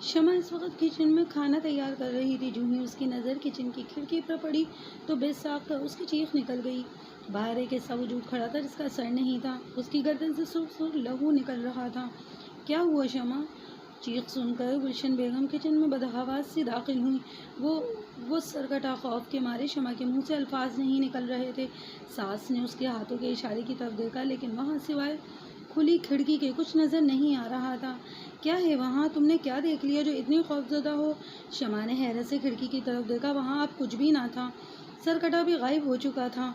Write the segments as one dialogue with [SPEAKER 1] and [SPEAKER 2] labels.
[SPEAKER 1] شمع اس وقت کچن میں کھانا تیار کر رہی تھی۔ جو ہی اس کی نظر کچن کی کھڑکی پر پڑی تو بے ساختہ اس کی چیخ نکل گئی۔ باہر ایک ایسا وجود کھڑا تھا جس کا سر نہیں تھا، اس کی گردن سے سرخ سرخ لہو نکل رہا تھا۔ کیا ہوا شمع؟ چیخ سن کر گلشن بیگم کچن میں بدحواس سی داخل ہوئی۔ وہ سرکٹا خوف کے مارے شمع کے منہ سے الفاظ نہیں نکل رہے تھے۔ ساس نے اس کے ہاتھوں کے اشارے کی طرف دیکھا، لیکن وہاں سوائے کھلی کھڑکی کے کچھ نظر نہیں آ رہا تھا۔ کیا ہے وہاں؟ تم نے کیا دیکھ لیا جو اتنی خوفزدہ ہو؟ شمع نے حیرت سے کھڑکی کی طرف دیکھا۔ وہاں اب کچھ بھی نہ تھا، سرکٹا بھی غائب ہو چکا تھا۔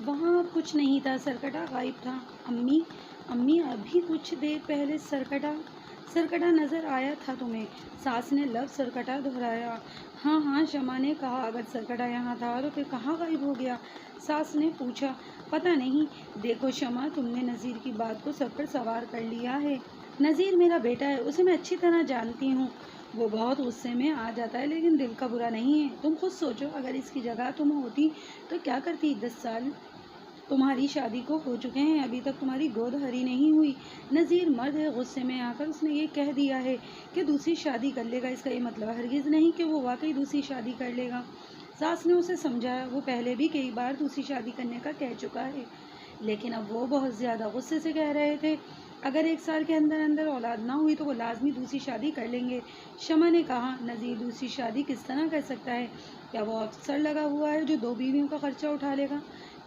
[SPEAKER 1] وہاں اب کچھ نہیں تھا، سرکٹا غائب تھا۔ امی ابھی کچھ دیر پہلے سرکٹا نظر آیا تھا تمہیں؟ ساس نے لفظ سرکٹا دہرایا۔ ہاں، شمع نے کہا۔ اگر سرکٹا یہاں تھا تو پھر کہاں غائب ہو گیا؟ ساس نے پوچھا۔ پتہ نہیں۔ دیکھو شمع، تم نے نذیر کی بات کو سب پر سوار کر لیا ہے۔ نذیر میرا بیٹا ہے، اسے میں اچھی طرح جانتی ہوں۔ وہ بہت غصے میں آ جاتا ہے لیکن دل کا برا نہیں ہے۔ تم خود سوچو، اگر اس کی جگہ تم ہوتی تو کیا کرتی؟ 10 سال تمہاری شادی کو ہو چکے ہیں، ابھی تک تمہاری گود ہری نہیں ہوئی۔ نذیر مرد ہے، غصے میں آ کر اس نے یہ کہہ دیا ہے کہ دوسری شادی کر لے گا۔ اس کا یہ مطلب ہرگز نہیں کہ وہ واقعی دوسری شادی کر لے گا۔ ساس نے اسے سمجھایا۔ وہ پہلے بھی کئی بار دوسری شادی کرنے کا کہہ چکا ہے، لیکن اب وہ بہت زیادہ غصے سے کہہ رہے تھے۔ اگر 1 سال کے اندر اولاد نہ ہوئی تو وہ لازمی دوسری شادی کر لیں گے۔ شمع نے کہا۔ نذیر دوسری شادی کس طرح کر سکتا ہے؟ کیا وہ افسر لگا ہوا ہے جو 2 بیویوں کا خرچہ اٹھا لے گا؟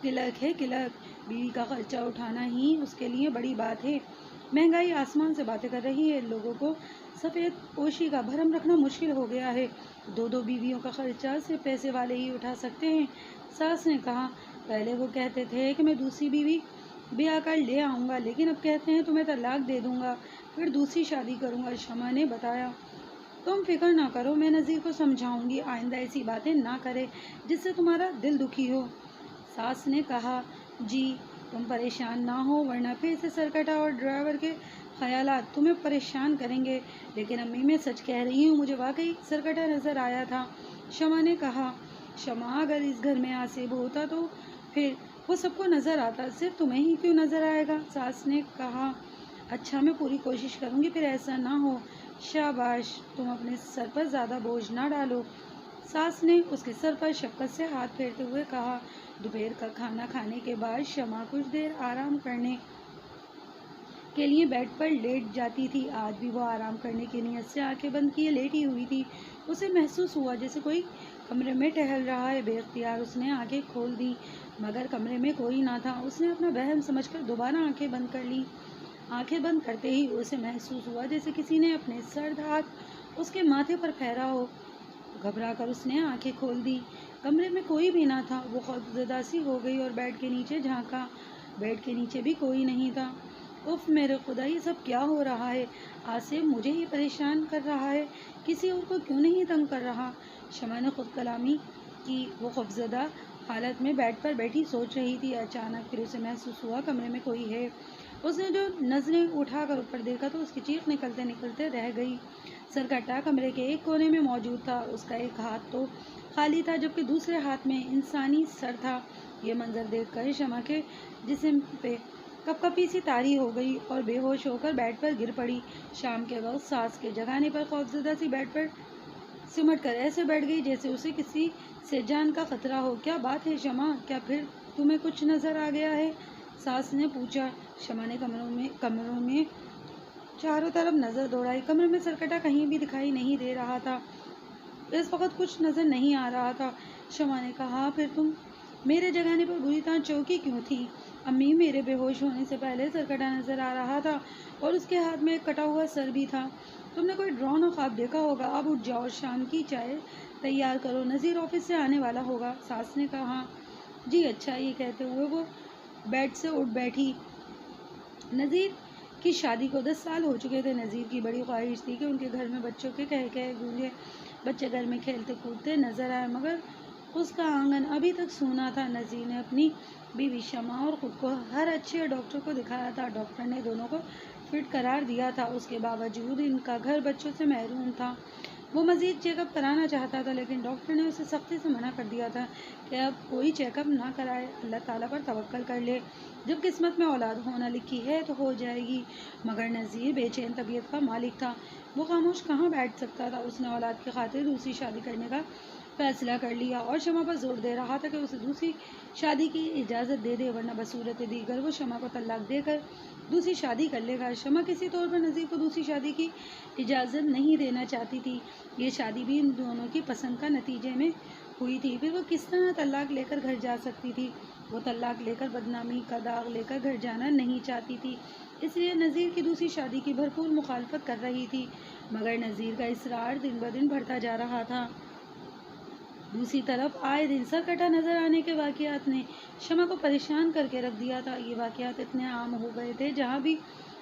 [SPEAKER 1] کلک ہے کلک، بیوی کا خرچہ اٹھانا ہی اس کے لیے بڑی بات ہے۔ مہنگائی آسمان سے باتیں کر رہی ہے، لوگوں کو سفید پوشی کا بھرم رکھنا مشکل ہو گیا ہے۔ 2 بیویوں کا خرچہ صرف پیسے والے ہی اٹھا سکتے ہیں۔ ساس نے کہا۔ پہلے وہ کہتے تھے کہ میں دوسری بیوی بیاہ کر لے آؤں گا، لیکن اب کہتے ہیں تو میں طلاق دے دوں گا، پھر دوسری شادی کروں گا۔ شمع نے بتایا۔ تم فکر نہ کرو، میں نذیر کو سمجھاؤں گی، آئندہ ایسی باتیں نہ کرے جس سے تمہارا دل دکھی ہو۔ ساس نے کہا۔ جی، تم پریشان نہ ہو، ورنہ پھر سے سرکٹا اور ڈرائیور کے خیالات تمہیں پریشان کریں گے۔ لیکن امی، میں سچ کہہ رہی ہوں، مجھے واقعی سرکٹا نظر آیا تھا، شمع نے کہا۔ شمع، اگر اس گھر میں آصف ہوتا تو پھر وہ سب کو نظر آتا، صرف تمہیں ہی کیوں نظر آئے گا؟ ساس نے کہا۔ اچھا، میں پوری کوشش کروں گی پھر ایسا نہ ہو۔ شاباش، تم اپنے سر پر زیادہ بوجھ نہ ڈالو، ساس نے اس کے سر پر شفقت سے ہاتھ پھیرتے ہوئے کہا۔ دوپہر کا کھانا کھانے کے بعد شمع کچھ دیر آرام کرنے کے لیے بیڈ پر لیٹ جاتی تھی۔ آج بھی وہ آرام کرنے کی نیت سے آنکھیں بند کیے لیٹی ہوئی تھی۔ اسے محسوس ہوا جیسے کوئی کمرے میں ٹہل رہا ہے۔ بے اختیار اس نے آنکھیں کھول دیں، مگر کمرے میں کوئی نہ تھا۔ اس نے اپنا وہم سمجھ کر دوبارہ آنکھیں بند کر لیں۔ آنکھیں بند کرتے ہی اسے محسوس ہوا جیسے کسی نے اپنے سرد ہاتھ اس کے ماتھے پر پھیرا ہو۔ گھبرا کر اس نے آنکھیں کھول دیں۔ کمرے میں کوئی بھی نہ تھا۔ وہ خوفزدہ سی ہو گئی اور بیڈ کے نیچے جھانکا۔ بیڈ کے نیچے بھی کوئی نہیں تھا۔ اف میرے خدا، یہ سب کیا ہو رہا ہے؟ آصف مجھے ہی پریشان کر رہا ہے، کسی اور کو کیوں نہیں تنگ کر رہا؟ شمع نے خود کلامی کی۔ وہ خوفزدہ حالت میں بیڈ پر بیٹھی سوچ رہی تھی۔ اچانک پھر اسے محسوس ہوا کمرے میں کوئی ہے۔ اس نے جو نظریں اٹھا کر اوپر دیکھا تو اس کی چیخ نکلتے نکلتے رہ گئی۔ سرکٹا کمرے کے ایک کونے میں موجود تھا۔ اس کا ایک ہاتھ تو خالی تھا جبکہ دوسرے ہاتھ میں انسانی سر تھا۔ یہ منظر دیکھ کر شمع کے جسم پہ کپکپی سی طاری ہو گئی اور بے ہوش ہو کر بیڈ پر گر پڑی۔ شام کے وقت ساس کے جگانے پر خوفزدہ سی بیڈ پر سمٹ کر ایسے بیٹھ گئی جیسے اسے کسی سے جان کا خطرہ ہو۔ کیا بات ہے شمع، کیا پھر تمہیں کچھ نظر آ گیا ہے؟ ساس نے پوچھا۔ شمع نے کمروں میں چاروں طرف نظر دوڑائی۔ کمرے میں سرکٹا کہیں بھی دکھائی نہیں دے رہا تھا، اس وقت کچھ نظر نہیں آ رہا تھا۔ شمع نے کہا۔ پھر تم میرے جگانے پر بری طرح چونکی کیوں تھی؟ امی، میرے بے ہوش ہونے سے پہلے سرکٹا نظر آ رہا تھا اور اس کے ہاتھ میں ایک کٹا ہوا سر بھی تھا۔ تم نے کوئی ڈراؤنا خواب دیکھا ہوگا۔ اب اٹھ جاؤ، شام کی چائے تیار کرو، نذیر آفس سے آنے والا ہوگا، ساس نے کہا۔ جی اچھا، یہ کہتے ہوئے وہ بیڈ سے اٹھ بیٹھی۔ نذیر کی شادی کو 10 سال ہو چکے تھے۔ نذیر کی بڑی خواہش تھی کہ ان کے گھر میں بچوں کے کہکہے گونجے، بچے گھر میں کھیلتے کودتے نظر آئے، مگر اس کا آنگن ابھی تک سونا تھا۔ نذیر نے اپنی بیوی شمع اور خود کو ہر اچھے ڈاکٹر کو دکھایا تھا۔ ڈاکٹر نے دونوں کو فٹ قرار دیا تھا، اس کے باوجود ان کا گھر بچوں سے محروم تھا۔ وہ مزید چیک اپ کرانا چاہتا تھا، لیکن ڈاکٹر نے اسے سختی سے منع کر دیا تھا کہ اب کوئی چیک اپ نہ کرائے، اللہ تعالیٰ پر توکل کر لے، جب قسمت میں اولاد ہونا لکھی ہے تو ہو جائے گی۔ مگر نذیر بے چین طبیعت کا مالک تھا، وہ خاموش کہاں بیٹھ سکتا تھا۔ اس نے اولاد کی خاطر دوسری شادی کرنے کا فیصلہ کر لیا اور شمع پر زور دے رہا تھا کہ اسے دوسری شادی کی اجازت دے دے، ورنہ بصورت دیگر وہ شمع کو طلاق دے کر دوسری شادی کر لے گا۔ شمع کسی طور پر نذیر کو دوسری شادی کی اجازت نہیں دینا چاہتی تھی، یہ شادی بھی ان دونوں کی پسند کا نتیجے میں ہوئی تھی، پھر وہ کس طرح طلاق لے کر گھر جا سکتی تھی؟ وہ طلاق لے کر بدنامی کا داغ لے کر گھر جانا نہیں چاہتی تھی، اس لیے نذیر کی دوسری شادی کی بھرپور مخالفت کر رہی تھی، مگر نذیر کا اصرار دن بدن بڑھتا جا رہا تھا۔ دوسری طرف آئے دن سرکٹا نظر آنے کے واقعات نے شمع کو پریشان کر کے رکھ دیا تھا۔ یہ واقعات اتنے عام ہو گئے تھے، جہاں بھی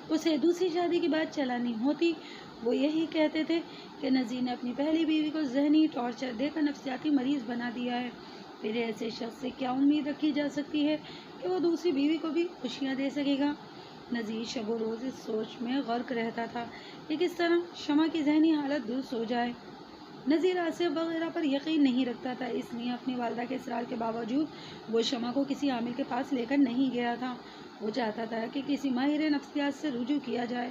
[SPEAKER 1] اسے دوسری شادی کی بات چلانی ہوتی وہ یہی کہتے تھے کہ نذیر نے اپنی پہلی بیوی کو ذہنی ٹارچر دے کر نفسیاتی مریض بنا دیا ہے، پھر ایسے شخص سے کیا امید رکھی جا سکتی ہے کہ وہ دوسری بیوی کو بھی خوشیاں دے سکے گا؟ نذیر شب و روز اس سوچ میں غرق رہتا تھا کہ کس طرح شمع کی ذہنی حالت درست ہو جائے۔ نذیر آصف وغیرہ پر یقین نہیں رکھتا تھا، اس لیے اپنی والدہ کے اصرار کے باوجود وہ شمع کو کسی عامل کے پاس لے کر نہیں گیا تھا۔ وہ چاہتا تھا کہ کسی ماہر نفسیات سے رجوع کیا جائے،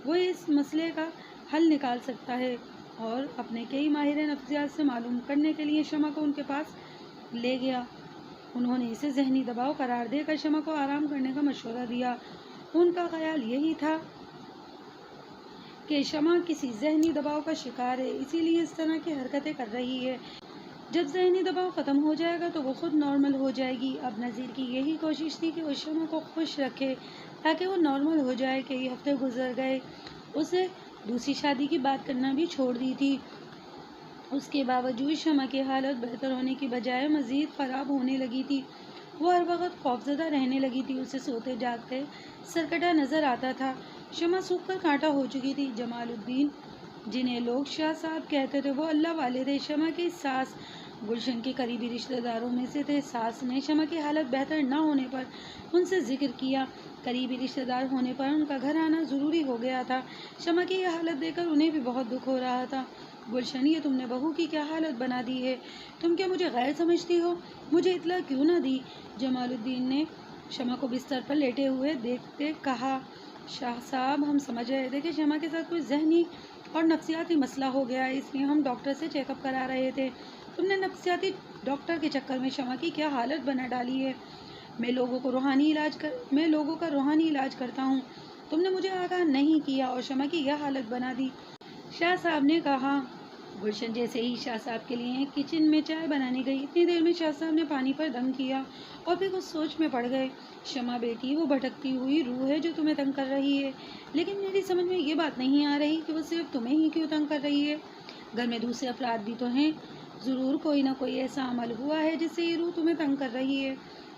[SPEAKER 1] وہ اس مسئلے کا حل نکال سکتا ہے، اور اپنے کئی ماہر نفسیات سے معلوم کرنے کے لیے شمع کو ان کے پاس لے گیا۔ انہوں نے اسے ذہنی دباؤ قرار دے کر شمع کو آرام کرنے کا مشورہ دیا۔ ان کا خیال یہی تھا کہ شمع کسی ذہنی دباؤ کا شکار ہے، اسی لیے اس طرح کی حرکتیں کر رہی ہے۔ جب ذہنی دباؤ ختم ہو جائے گا تو وہ خود نارمل ہو جائے گی۔ اب نذیر کی یہی کوشش تھی کہ وہ شمع کو خوش رکھے تاکہ وہ نارمل ہو جائے۔ کئی ہفتے گزر گئے، اسے دوسری شادی کی بات کرنا بھی چھوڑ دی تھی، اس کے باوجود شمع کی حالت بہتر ہونے کی بجائے مزید خراب ہونے لگی تھی۔ وہ ہر وقت خوفزدہ رہنے لگی تھی، اسے سوتے جاگتے سرکٹا نظر آتا تھا۔ شمع سوکھ کر کانٹا ہو چکی تھی۔ جمال الدین، جنہیں لوگ شاہ صاحب کہتے تھے، وہ اللہ والے تھے۔ شمع کی ساس گلشن کے قریبی رشتہ داروں میں سے تھے۔ ساس نے شمع کی حالت بہتر نہ ہونے پر ان سے ذکر کیا، قریبی رشتہ دار ہونے پر ان کا گھر آنا ضروری ہو گیا تھا۔ شمع کی یہ حالت دیکھ کر انہیں بھی بہت دکھ ہو رہا تھا۔ گلشن، یہ تم نے بہو کی کیا حالت بنا دی ہے؟ تم کیا مجھے غیر سمجھتی ہو؟ مجھے اطلاع کیوں نہ دی؟ جمال الدین نے شمع کو بستر پر لیٹے ہوئے دیکھتے کہا، شاہ صاحب، ہم سمجھ رہے تھے کہ شمع کے ساتھ کوئی ذہنی اور نفسیاتی مسئلہ ہو گیا ہے، اس لیے ہم ڈاکٹر سے چیک اپ کرا رہے تھے۔ تم نے نفسیاتی ڈاکٹر کے چکر میں شمع کی کیا حالت بنا ڈالی ہے؟ میں لوگوں کا روحانی علاج کرتا ہوں، تم نے مجھے آگاہ نہیں کیا اور شمع کی یہ حالت بنا دی، شاہ صاحب نے کہا۔ گلشن جیسے ہی شاہ صاحب کے لیے کچن میں چائے بنانے گئی، اتنی دیر میں شاہ صاحب نے پانی پر دم کیا اور پھر کچھ سوچ میں پڑ گئے۔ شمع بیٹی، وہ بھٹکتی ہوئی روح ہے جو تمہیں تنگ کر رہی ہے، لیکن میری سمجھ میں یہ بات نہیں آ رہی کہ وہ صرف تمہیں ہی کیوں تنگ کر رہی ہے، گھر میں دوسرے افراد بھی تو ہیں، ضرور کوئی نہ کوئی ایسا عمل ہوا ہے جس سے یہ روح تمہیں تنگ کر رہی ہے،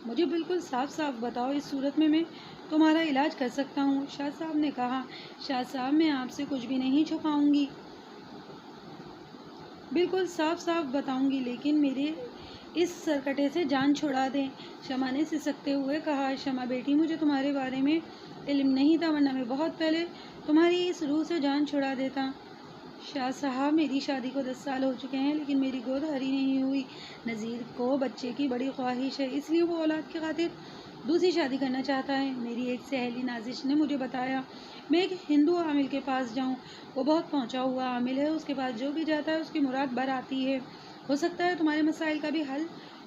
[SPEAKER 1] مجھے بالکل صاف صاف بتاؤ، اس صورت میں تمہارا علاج کر سکتا ہوں، شاہ صاحب نے کہا۔ شاہ صاحب، میں آپ سے کچھ بھی نہیں چھپاؤں گی، بالکل صاف صاف بتاؤں گی، لیکن میرے اس سرکٹے سے جان چھڑا دیں، شمع نے سسکتے ہوئے کہا۔ شمع بیٹی، مجھے تمہارے بارے میں علم نہیں تھا، ورنہ میں بہت پہلے تمہاری اس روح سے جان چھڑا دیتا۔ شاہ صاحب، میری شادی کو 10 سال ہو چکے ہیں، لیکن میری گود ہری نہیں ہوئی۔ نذیر کو بچے کی بڑی خواہش ہے، اس لیے وہ اولاد کی خاطر دوسری شادی کرنا چاہتا ہے۔ میری ایک سہیلی نازش نے مجھے بتایا میں ایک ہندو عامل کے پاس جاؤں، وہ بہت پہنچا ہوا عامل ہے، اس کے پاس جو بھی جاتا ہے اس کی مراد بر آتی ہے، ہو سکتا ہے تمہارے مسائل کا بھی حل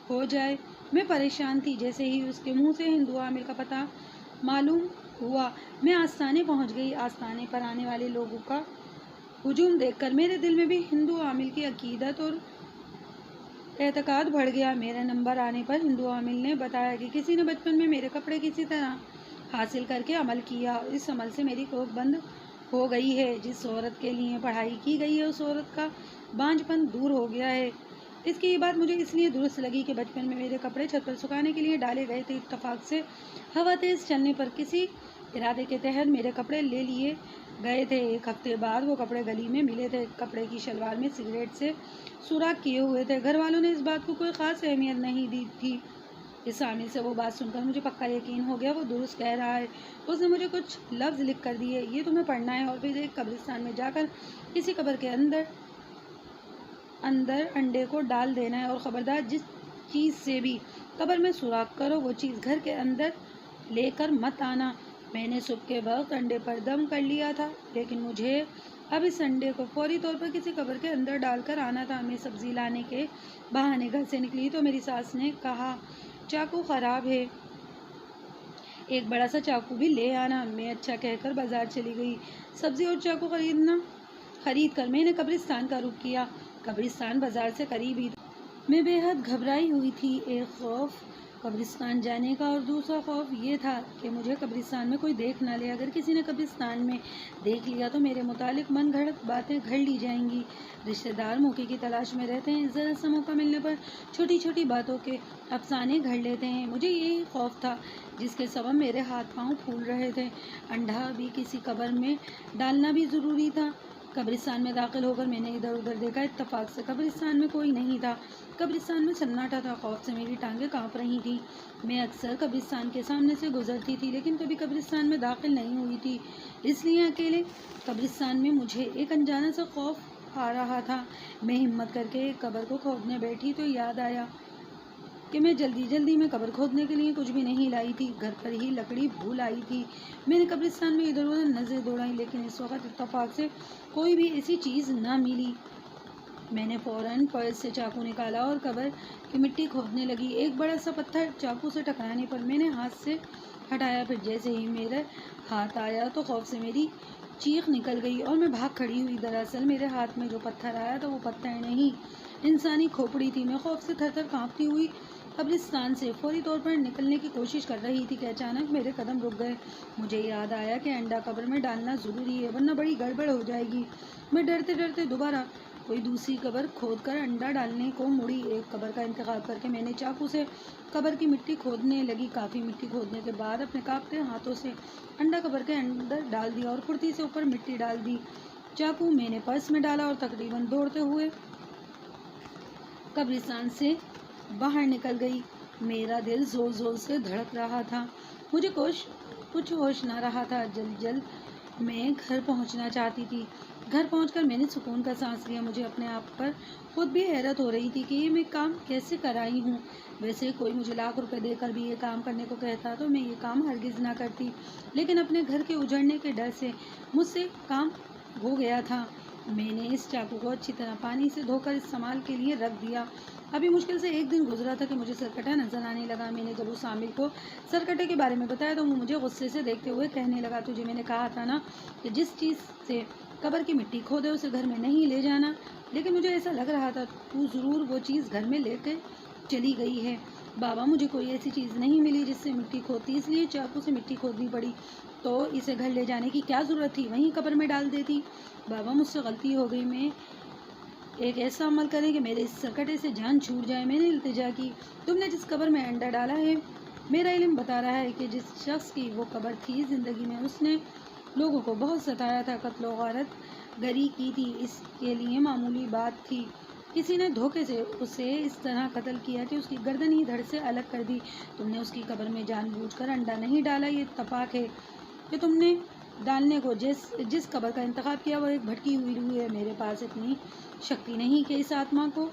[SPEAKER 1] ہو جائے۔ میں پریشان تھی، جیسے ہی اس کے منہ سے ہندو عامل کا پتہ معلوم ہوا میں آستانے پہنچ گئی۔ آستانے پر آنے والے لوگوں کا ہجوم دیکھ کر میرے دل میں بھی ہندو عامل کی عقیدت اور اعتقاد بڑھ گیا۔ میرے نمبر آنے پر ہندو عامل نے بتایا کہ کسی نے بچپن میں میرے کپڑے کسی طرح حاصل کر کے عمل کیا، اس عمل سے میری کوکھ بند ہو گئی ہے، جس عورت کے لیے پڑھائی کی گئی ہے اس عورت کا بانجھ پن دور ہو گیا ہے۔ اس کی یہ بات مجھے اس لیے درست لگی کہ بچپن میں میرے کپڑے چھت پر سکھانے کے لیے ڈالے گئے تھے، اتفاق سے ہوا تیز چلنے پر کسی ارادے کے تحت میرے کپڑے لے لیے گئے تھے۔ ایک ہفتے بعد وہ کپڑے گلی میں ملے تھے، کپڑے کی شلوار میں سگریٹ سے سوراخ کیے ہوئے تھے۔ گھر والوں نے اس بات کو کوئی خاص اہمیت نہیں دی تھی۔ اس عامل سے وہ بات سن کر مجھے پکا یقین ہو گیا، وہ درست کہہ رہا ہے۔ اس نے مجھے کچھ لفظ لکھ کر دیے، یہ تمہیں پڑھنا ہے اور پھر ایک قبرستان میں جا کر کسی قبر کے اندر اندر انڈے کو ڈال دینا ہے، اور خبردار جس چیز سے بھی قبر میں سوراخ کرو وہ چیز گھر کے اندر لے کر مت آنا۔ میں نے صبح کے وقت انڈے پر دم کر لیا تھا، لیکن مجھے اب اس انڈے کو فوری طور پر کسی قبر کے اندر ڈال کر آنا تھا۔ میں سبزی لانے کے بہانے گھر سے نکلی تو میری ساس نے کہا چاقو خراب ہے، ایک بڑا سا چاقو بھی لے آنا۔ میں اچھا کہہ کر بازار چلی گئی۔ سبزی اور چاقو خرید کر میں نے قبرستان کا رخ کیا۔ قبرستان بازار سے قریب ہی تھا۔ میں بے حد گھبرائی ہوئی تھی، ایک خوف قبرستان جانے کا اور دوسرا خوف یہ تھا کہ مجھے قبرستان میں کوئی دیکھ نہ لے۔ اگر کسی نے قبرستان میں دیکھ لیا تو میرے متعلق من گھڑت باتیں گھڑ لی جائیں گی۔ رشتہ دار موقع کی تلاش میں رہتے ہیں، ذرا سا موقع ملنے پر چھوٹی چھوٹی باتوں کے افسانے گھڑ لیتے ہیں۔ مجھے یہی خوف تھا جس کے سبب میرے ہاتھ پاؤں پھول رہے تھے۔ انڈا بھی کسی قبر میں ڈالنا بھی ضروری تھا۔ قبرستان میں داخل ہو کر میں نے ادھر ادھر دیکھا، اتفاق سے قبرستان میں کوئی نہیں تھا۔ قبرستان میں سناٹا تھا، خوف سے میری ٹانگیں کانپ رہی تھیں۔ میں اکثر قبرستان کے سامنے سے گزرتی تھی، لیکن کبھی قبرستان میں داخل نہیں ہوئی تھی، اس لیے اکیلے قبرستان میں مجھے ایک انجانا سا خوف آ رہا تھا۔ میں ہمت کر کے ایک قبر کو کھودنے بیٹھی تو یاد آیا کہ میں جلدی میں قبر کھودنے کے لیے کچھ بھی نہیں لائی تھی، گھر پر ہی لکڑی بھول آئی تھی۔ میں نے قبرستان میں ادھر ادھر نظریں دوڑائیں، لیکن اس وقت اتفاق سے کوئی بھی ایسی چیز نہ ملی۔ میں نے فوراً پرس سے چاقو نکالا اور قبر کی مٹی کھودنے لگی۔ ایک بڑا سا پتھر چاقو سے ٹکرانے پر میں نے ہاتھ سے ہٹایا، پھر جیسے ہی میرے ہاتھ آیا تو خوف سے میری چیخ نکل گئی اور میں بھاگ کھڑی ہوئی۔ دراصل میرے ہاتھ میں جو پتھر آیا تھا وہ پتھر نہیں، انسانی کھوپڑی تھی۔ میں خوف سے تھر تھر کانپتی ہوئی قبرستان سے فوری طور پر نکلنے کی کوشش کر رہی تھی کہ اچانک میرے قدم رک گئے۔ مجھے یاد آیا کہ انڈا قبر میں ڈالنا ضروری ہے، ورنہ بڑی گڑبڑ ہو جائے گی۔ میں ڈرتے ڈرتے دوبارہ کوئی دوسری قبر کھود کر انڈا ڈالنے کو مڑی۔ ایک قبر کا انتخاب کر کے میں نے چاقو سے قبر کی مٹی کھودنے لگی۔ کافی مٹی کھودنے کے بعد اپنے کانپتے ہاتھوں سے انڈا قبر کے اندر ڈال دیا اور پھرتی سے اوپر مٹی ڈال دی۔ چاقو میں نے پرس میں ڈالا اور تقریباً دوڑتے ہوئے قبرستان سے باہر نکل گئی۔ میرا دل زور زور سے دھڑک رہا تھا، مجھے کچھ ہوش نہ رہا تھا۔ جلد میں گھر پہنچنا چاہتی تھی۔ گھر پہنچ کر میں نے سکون کا سانس لیا۔ مجھے اپنے آپ پر خود بھی حیرت ہو رہی تھی کہ یہ میں کام کیسے کر آئی ہوں۔ ویسے کوئی مجھے لاکھ روپے دے کر بھی یہ کام کرنے کو کہتا تو میں یہ کام ہرگز نہ کرتی، لیکن اپنے گھر کے اجڑنے کے ڈر سے مجھ سے کام ہو گیا تھا۔ میں نے اس چاقو کو اچھی طرح پانی سے دھو کر استعمال کے لیے رکھ دیا۔ ابھی مشکل سے ایک دن گزرا تھا کہ مجھے سرکٹا نظر آنے لگا۔ میں نے جب اس عامل کو سرکٹے کے بارے میں بتایا تو وہ مجھے غصے سے دیکھتے ہوئے کہنے لگا، تجھے میں نے کہا تھا نا کہ جس چیز سے قبر کی مٹی کھودے اسے گھر میں نہیں لے جانا، لیکن مجھے ایسا لگ رہا تھا تو ضرور وہ چیز گھر میں لے کے چلی گئی ہے۔ بابا مجھے کوئی ایسی چیز نہیں ملی جس سے مٹی کھودتی، اس لیے چاقو سے مٹی کھودنی پڑی، تو اسے گھر لے جانے کی کیا ضرورت تھی، وہیں قبر میں ڈال دیتی۔ بابا مجھ سے غلطی ہو گئی، میں ایک ایسا عمل کریں کہ میرے اس سرکٹے سے جان چھوٹ جائے۔ میں نے التجا کی، تم نے جس قبر میں انڈا ڈالا ہے، میرا علم بتا رہا ہے کہ جس شخص کی وہ قبر تھی، زندگی میں اس نے لوگوں کو بہت ستایا تھا، قتل و غارت گری کی تھی، اس کے لیے معمولی بات تھی۔ کسی نے دھوکے سے اسے اس طرح قتل کیا کہ اس کی گردن ہی دھڑ سے الگ کر دی۔ تم نے اس کی قبر میں جان بوجھ کر انڈا نہیں ڈالا، یہ اتفاق ہے کہ تم نے ڈالنے کو جس قبر کا انتخاب کیا وہ ایک بھٹکی ہوئی روح ہے۔ میرے پاس اتنی شکتی نہیں کہ اس آتما کو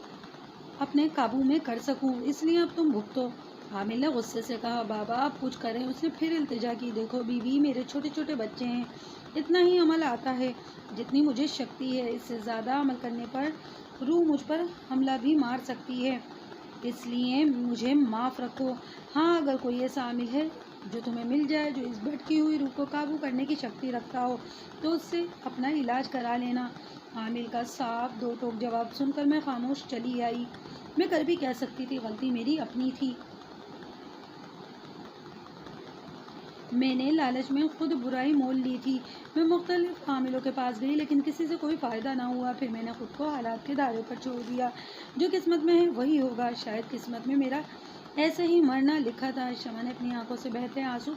[SPEAKER 1] اپنے قابو میں کر سکوں، اس لیے اب تم بھگتو۔ عامل نے غصے سے کہا، بابا آپ کچھ کریں۔ اس نے پھر التجا کی، دیکھو بیوی، میرے چھوٹے چھوٹے بچے ہیں، اتنا ہی عمل آتا ہے جتنی مجھے شکتی ہے، اس سے زیادہ عمل کرنے پر روح مجھ پر حملہ بھی مار سکتی ہے، اس لیے مجھے معاف رکھو۔ ہاں اگر کوئی ایسا عامل ہے جو تمہیں مل جائے جو اس بھٹکی ہوئی روح کو قابو کرنے کی شکتی رکھتا ہو تو اس سے اپنا علاج کرا لینا۔ عامل کا صاف دو ٹوک جواب سن کر میں خاموش چلی آئی۔ میں کر بھی کیا سکتی تھی، غلطی میری اپنی تھی۔ میں نے لالچ میں خود برائی مول لی تھی۔ میں مختلف عاملوں کے پاس گئی لیکن کسی سے کوئی فائدہ نہ ہوا۔ پھر میں نے خود کو حالات کے دھارے پر چھوڑ دیا، جو قسمت میں ہے وہی ہوگا۔ شاید قسمت میں میرا ایسے ہی مرنا لکھا تھا۔ شمع نے اپنی آنکھوں سے بہتے آنسو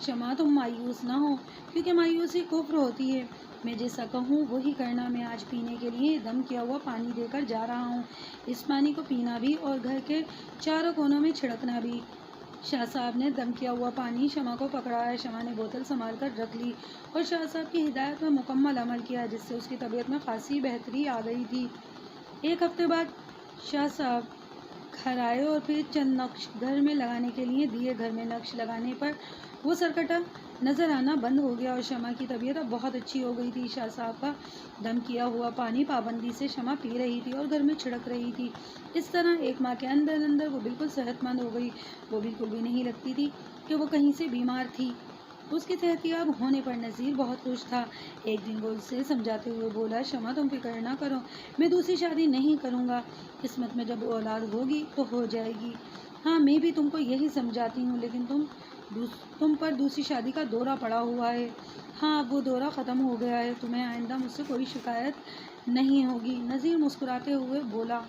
[SPEAKER 1] شمع تم مایوس نہ ہو، کیونکہ مایوسی کفر ہوتی ہے۔ میں جیسا کہوں وہی کرنا۔ میں آج پینے کے لیے دم کیا ہوا پانی دے کر جا رہا ہوں، اس پانی کو پینا بھی اور گھر کے چاروں کونوں میں چھڑکنا بھی۔ شاہ صاحب نے دم کیا ہوا پانی شمع کو پکڑایا۔ شمع نے بوتل سنبھال کر رکھ لی اور شاہ صاحب کی ہدایت پر مکمل عمل کیا، جس سے اس کی طبیعت میں خاصی بہتری آ گئی تھی۔ ایک ہفتے بعد شاہ صاحب گھر آئے اور پھر چند نقش گھر میں لگانے کے لیے دیے. گھر میں نقش لگانے پر وہ سرکٹا نظر آنا بند ہو گیا اور شمع کی طبیعت اب بہت اچھی ہو گئی تھی. شاہ صاحب کا دم کیا ہوا پانی پابندی سے شمع پی رہی تھی اور گھر میں چھڑک رہی تھی. اس طرح ایک ماہ کے اندر وہ بالکل صحت مند ہو گئی. وہ بالکل بھی نہیں لگتی تھی کہ وہ کہیں سے بیمار تھی. اس کے صحت یاب ہونے پر نذیر بہت خوش تھا. ایک دن وہ اسے سمجھاتے ہوئے بولا, شمع تم فکر نہ کرو, میں دوسری شادی نہیں کروں گا. قسمت میں جب اولاد ہوگی تو ہو جائے گی. ہاں میں بھی تم کو یہی سمجھاتی ہوں, لیکن تم پر دوسری شادی کا دورہ پڑا ہوا ہے. ہاں اب وہ دورہ ختم ہو گیا ہے. تمہیں آئندہ مجھ سے کوئی شکایت نہیں ہوگی. نذیر مسکراتے ہوئے بولا.